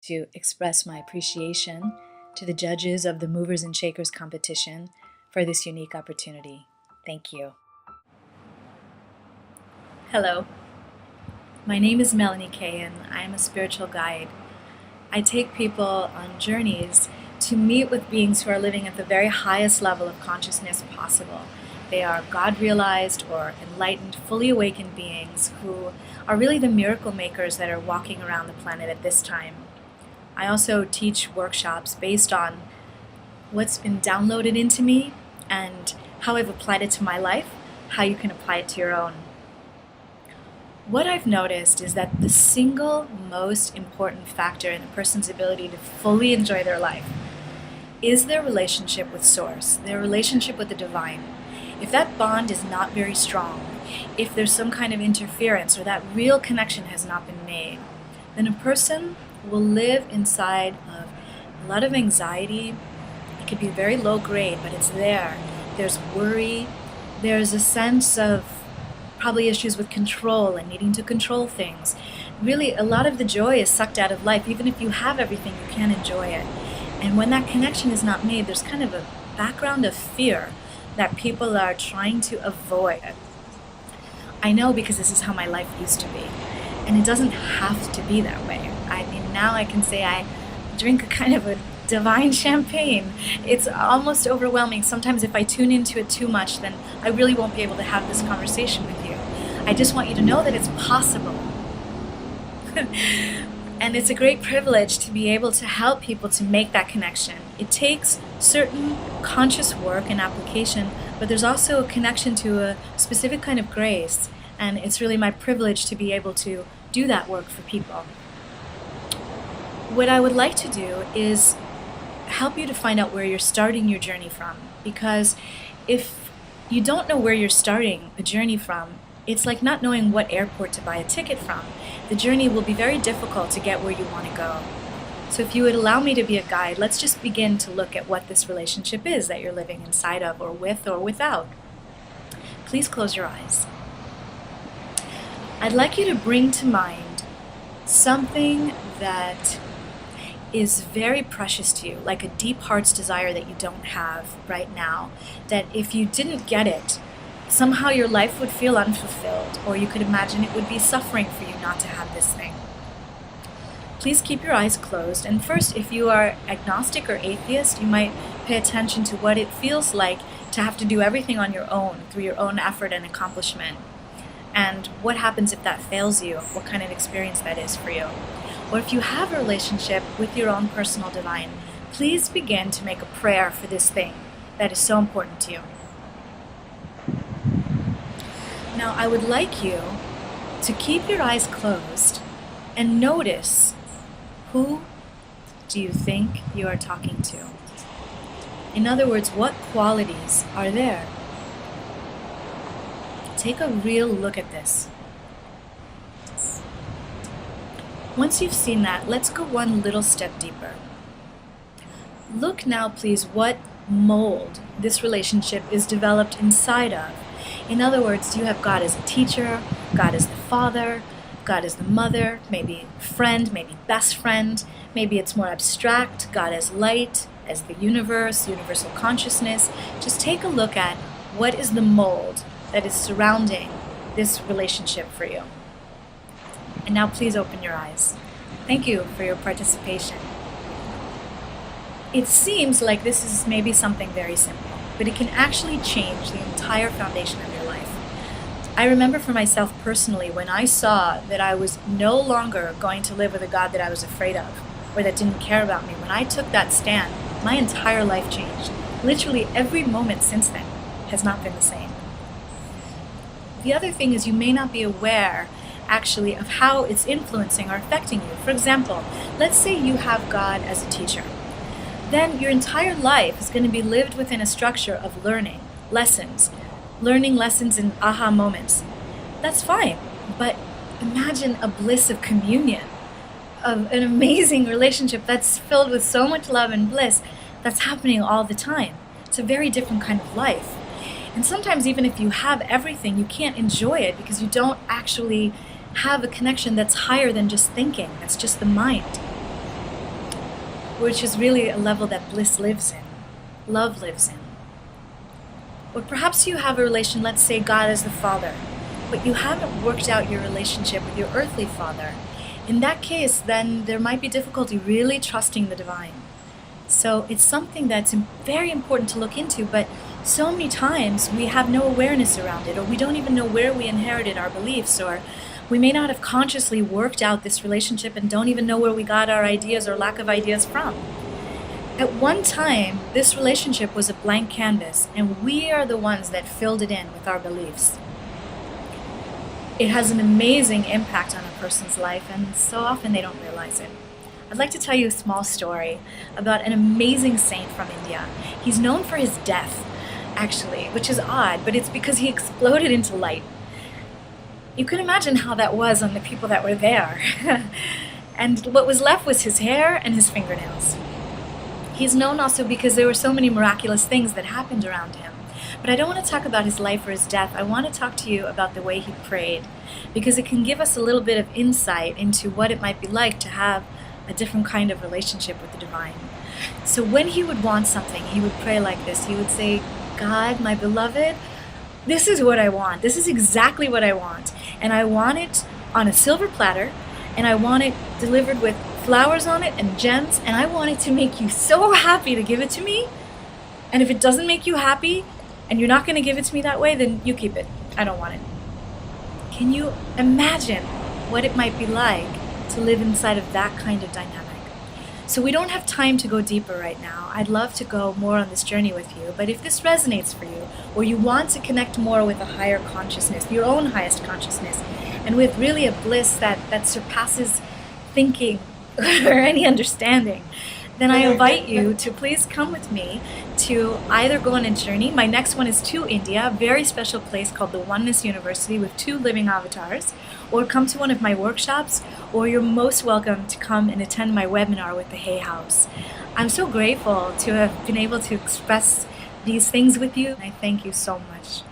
to express my appreciation to the judges of the Movers and Shakers competition for this unique opportunity. Thank you. Hello, my name is Melanie Kay and I am a spiritual guide. I take people on journeys to meet with beings who are living at the very highest level of consciousness possible. They are God-realized or enlightened, fully awakened beings who are really the miracle makers that are walking around the planet at this time. I also teach workshops based on what's been downloaded into me and how I've applied it to my life, how you can apply it to your own. What I've noticed is that the single most important factor in a person's ability to fully enjoy their life is their relationship with Source, their relationship with the divine. If that bond is not very strong, if there's some kind of interference or that real connection has not been made, then a person will live inside of a lot of anxiety. It could be very low grade, but it's there. There's worry. There's a sense of probably issues with control and needing to control things. Really, a lot of the joy is sucked out of life. Even if you have everything, you can't enjoy it. And when that connection is not made, there's kind of a background of fear that people are trying to avoid. I know because this is how my life used to be. And it doesn't have to be that way. I mean, now I can say I drink a kind of a divine champagne. It's almost overwhelming. Sometimes if I tune into it too much, then I really won't be able to have this conversation with you. I just want you to know that it's possible. And it's a great privilege to be able to help people to make that connection. It takes certain conscious work and application, but there's also a connection to a specific kind of grace. And it's really my privilege to be able to do that work for people. What I would like to do is help you to find out where you're starting your journey from. Because if you don't know where you're starting a journey from, it's like not knowing what airport to buy a ticket from. The journey will be very difficult to get where you want to go. So if you would allow me to be a guide, let's just begin to look at what this relationship is that you're living inside of, or with or without. Please close your eyes. I'd like you to bring to mind something that is very precious to you, like a deep heart's desire that you don't have right now, that if you didn't get it, somehow your life would feel unfulfilled, or you could imagine it would be suffering for you not to have this thing. Please keep your eyes closed, and first, if you are agnostic or atheist, you might pay attention to what it feels like to have to do everything on your own, through your own effort and accomplishment. And what happens if that fails you? What kind of experience that is for you? Or if you have a relationship with your own personal divine, please begin to make a prayer for this thing that is so important to you. Now, I would like you to keep your eyes closed and notice, who do you think you are talking to? In other words, what qualities are there? Take a real look at this. Once you've seen that, let's go one little step deeper. Look now, please, what mold this relationship is developed inside of. In other words, do you have God as a teacher, God as the father, God as the mother, maybe friend, maybe best friend, maybe it's more abstract, God as light, as the universe, universal consciousness. Just take a look at what is the mold that is surrounding this relationship for you. And now please open your eyes. Thank you for your participation. It seems like this is maybe something very simple, but it can actually change the entire foundation of your life. I remember for myself personally, when I saw that I was no longer going to live with a God that I was afraid of, or that didn't care about me, when I took that stand, my entire life changed. Literally every moment since then has not been the same. The other thing is, you may not be aware actually of how it's influencing or affecting you. For example, let's say you have God as a teacher. Then your entire life is going to be lived within a structure of learning lessons in aha moments. That's fine, but imagine a bliss of communion, of an amazing relationship that's filled with so much love and bliss that's happening all the time. It's a very different kind of life. And sometimes even if you have everything, you can't enjoy it because you don't actually have a connection that's higher than just thinking. That's just the mind. which is really a level that bliss lives in, love lives in. Or perhaps you have a relation, let's say God is the Father, but you haven't worked out your relationship with your earthly father. In that case, then there might be difficulty really trusting the divine. So it's something that's very important to look into, but so many times we have no awareness around it, or we don't even know where we inherited our beliefs, or we may not have consciously worked out this relationship and don't even know where we got our ideas or lack of ideas from. At one time, this relationship was a blank canvas, and we are the ones that filled it in with our beliefs. It has an amazing impact on a person's life, and so often they don't realize it. I'd like to tell you a small story about an amazing saint from India. He's known for his death, actually, which is odd, but it's because he exploded into light. You can imagine how that was on the people that were there. And what was left was his hair and his fingernails. He's known also because there were so many miraculous things that happened around him. But I don't want to talk about his life or his death. I want to talk to you about the way he prayed, because it can give us a little bit of insight into what it might be like to have a different kind of relationship with the divine. So when he would want something, he would pray like this. He would say, God, my beloved, this is what I want. This is exactly what I want. And I want it on a silver platter, and I want it delivered with flowers on it and gems, and I want it to make you so happy to give it to me. And if it doesn't make you happy, and you're not going to give it to me that way, then you keep it. I don't want it. Can you imagine what it might be like to live inside of that kind of dynamic? So we don't have time to go deeper right now. I'd love to go more on this journey with you, but if this resonates for you, or you want to connect more with a higher consciousness, your own highest consciousness, and with really a bliss that surpasses thinking or any understanding, then I invite you to please come with me to either go on a journey. My next one is to India, a very special place called the Oneness University with 2 living avatars, or come to one of my workshops, or you're most welcome to come and attend my webinar with the Hay House. I'm so grateful to have been able to express these things with you. I thank you so much.